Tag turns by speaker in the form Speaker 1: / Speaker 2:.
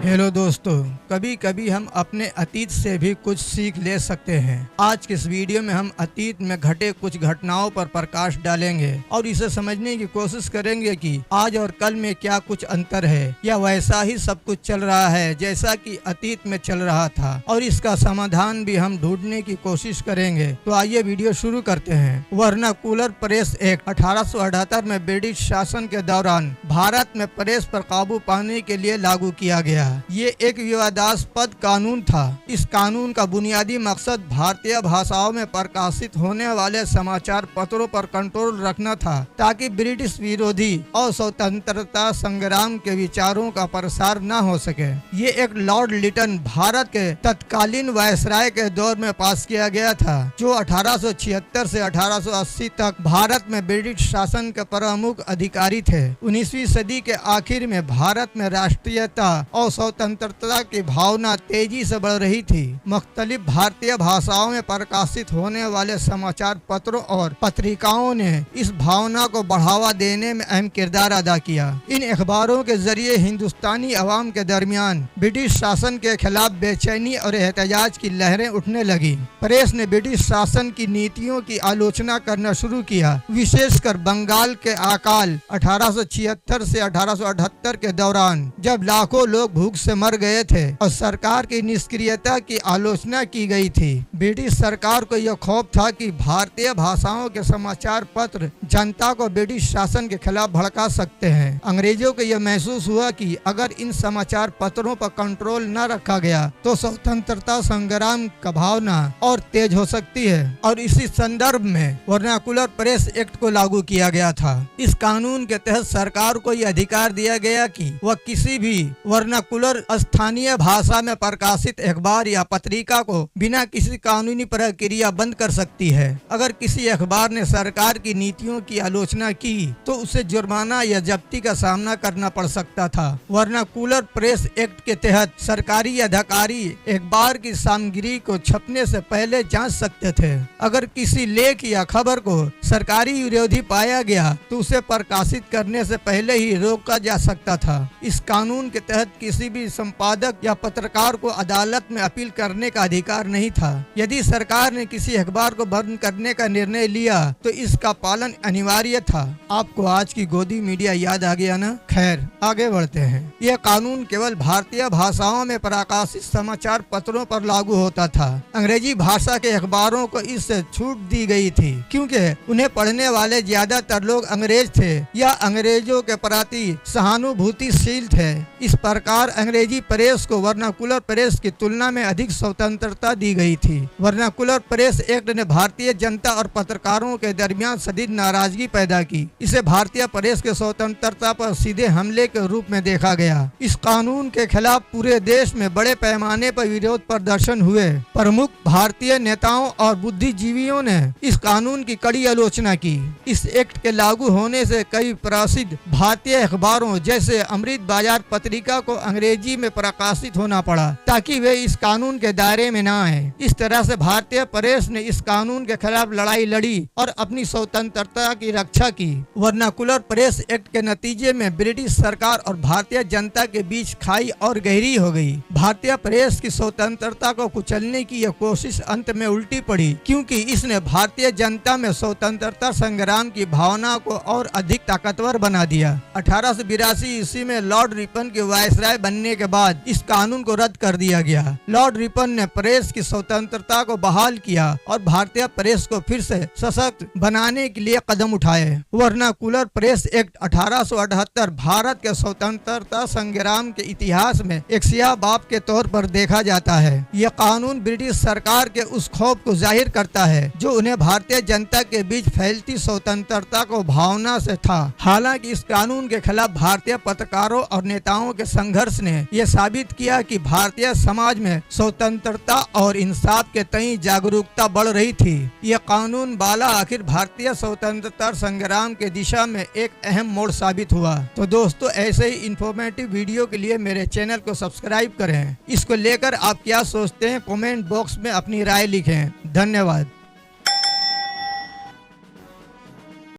Speaker 1: Hello दोस्तों, कभी कभी हम अपने अतीत से भी कुछ सीख ले सकते हैं। आज के इस वीडियो में हम अतीत में घटे कुछ घटनाओं पर प्रकाश डालेंगे और इसे समझने की कोशिश करेंगे कि आज और कल में क्या कुछ अंतर है या वैसा ही सब कुछ चल रहा है जैसा कि अतीत में चल रहा था, और इसका समाधान भी हम ढूंढने की कोशिश करेंगे। तो आइए वीडियो शुरू करते हैं। वर्नाकुलर प्रेस एक्ट 1878 में ब्रिटिश शासन के दौरान भारत में प्रेस पर काबू पाने के लिए लागू किया गया। ये एक विवादास्पद कानून था। इस कानून का बुनियादी मकसद भारतीय भाषाओं में प्रकाशित होने वाले समाचार पत्रों पर कंट्रोल रखना था, ताकि ब्रिटिश विरोधी और स्वतंत्रता संग्राम के विचारों का प्रसार न हो सके। ये एक लॉर्ड लिटन भारत के तत्कालीन वायसराय के दौर में पास किया गया था, जो 1876 से 1880 तक भारत में ब्रिटिश शासन के प्रमुख अधिकारी थे। 19वीं सदी के आखिर में भारत में राष्ट्रीयता और स्वतंत्रता की भावना तेजी से बढ़ रही थी। मुख्तलिफ भारतीय भाषाओं में प्रकाशित होने वाले समाचार पत्रों और पत्रिकाओं ने इस भावना को बढ़ावा देने में अहम किरदार अदा किया। इन अखबारों के जरिए हिंदुस्तानी अवाम के दरमियान ब्रिटिश शासन के खिलाफ बेचैनी और एहतजाज की लहरें उठने लगी। प्रेस ने ब्रिटिश शासन की नीतियों की आलोचना करना शुरू किया, विशेषकर बंगाल के अकाल 1876 से 1878 के दौरान, जब लाखों लोग भूख से मर गए थे और सरकार की निष्क्रियता की आलोचना की गई थी। ब्रिटिश सरकार को यह खौफ था कि भारतीय भाषाओं के समाचार पत्र जनता को ब्रिटिश शासन के खिलाफ भड़का सकते हैं। अंग्रेजों को यह महसूस हुआ कि अगर इन समाचार पत्रों पर कंट्रोल न रखा गया तो स्वतंत्रता संग्राम का भावना और तेज हो सकती है, और इसी संदर्भ में वर्नाकुलर प्रेस एक्ट को लागू किया गया था। इस कानून के तहत सरकार को यह अधिकार दिया गया कि वह किसी भी वर्नाकुलर स्थानीय भाषा में प्रकाशित अखबार या पत्रिका को बिना किसी कानूनी प्रक्रिया बंद कर सकती है। अगर किसी अखबार ने सरकार की नीतियों की आलोचना की तो उसे जुर्माना या जब्ती का सामना करना पड़ सकता था। वर्नाकुलर प्रेस एक्ट के तहत सरकारी अधिकारी अखबार की सामग्री को छपने से पहले जांच सकते थे। अगर किसी लेख या खबर को सरकारी विरोधी पाया गया तो उसे प्रकाशित करने से पहले ही रोका जा सकता था। इस कानून के तहत किसी भी संपादक या पत्रकार को अदालत में अपील करने का अधिकार नहीं था। यदि सरकार ने किसी अखबार को बंद करने का निर्णय लिया तो इसका पालन अनिवार्य था। आपको आज की गोदी मीडिया याद आ गया ना? खैर, आगे बढ़ते हैं। यह कानून केवल भारतीय भाषाओं में प्रकाशित समाचार पत्रों पर लागू होता था। अंग्रेजी भाषा के अखबारों को इससे छूट दी गई थी, क्योंकि उन्हें पढ़ने वाले ज्यादातर लोग अंग्रेज थे या अंग्रेजों के प्रति सहानुभूतिशील थे। इस प्रकार अंग्रेजी प्रेस को वर्नाकुलर प्रेस की तुलना में अधिक स्वतंत्रता दी गई थी। वर्नाकुलर प्रेस एक्ट ने भारतीय जनता और पत्रकारों के दरमियान शदीद नाराजगी पैदा की। इसे भारतीय प्रेस के स्वतंत्रता पर सीधे हमले के रूप में देखा गया। इस कानून के खिलाफ पूरे देश में बड़े पैमाने पर विरोध प्रदर्शन हुए। प्रमुख भारतीय नेताओं और बुद्धिजीवियों ने इस कानून की कड़ी आलोचना की। इस एक्ट के लागू होने से कई प्रसिद्ध भारतीय अखबारों जैसे अमृत बाजार पत्रिका को अंग्रेजी में प्रकाशित होना पड़ा, ताकि वे इस कानून के दायरे में न आए। इस तरह से भारतीय प्रेस ने इस कानून के खिलाफ लड़ाई लड़ी और अपनी स्वतंत्रता की रक्षा की। वर्नाकुलर प्रेस एक्ट के नतीजे में ब्रिटिश सरकार और भारतीय जनता के बीच खाई और गहरी हो गई। भारतीय प्रेस की स्वतंत्रता को कुचलने की यह कोशिश अंत में उल्टी पड़ी, क्योंकि इसने भारतीय जनता में स्वतंत्रता संग्राम की भावना को और अधिक ताकतवर बना दिया। 1882 ईस्वी में लॉर्ड रिपन के वायसराय बनने के बाद इस कानून को रद्द कर दिया गया। लॉर्ड रिपन ने प्रेस की स्वतंत्रता को बहाल किया और भारतीय प्रेस को फिर से सशक्त बनाने के लिए कदम उठाए। वर्नाकुलर प्रेस एक्ट 1878 भारत के स्वतंत्रता संग्राम के इतिहास में एक सियाह बाब के तौर पर देखा जाता है। यह कानून ब्रिटिश सरकार के उस खौफ को जाहिर करता है जो उन्हें भारतीय जनता के बीच फैलती स्वतंत्रता को भावना से था। हालांकि इस कानून के खिलाफ भारतीय पत्रकारों और नेताओं के संघर्ष ने यह साबित किया कि भारतीय समाज में स्वतंत्रता और इंसाफ के तई जागरूकता बढ़ रही थी। यह कानून बाला आखिर भारतीय स्वतंत्रता संग्राम के दिशा में एक अहम मोड़ साबित हुआ। तो दोस्तों, ऐसे ही इंफॉर्मेटिव वीडियो के लिए मेरे चैनल को सब्सक्राइब करें। इसको लेकर आप क्या सोचते हैं, कमेंट बॉक्स में अपनी राय लिखें। धन्यवाद।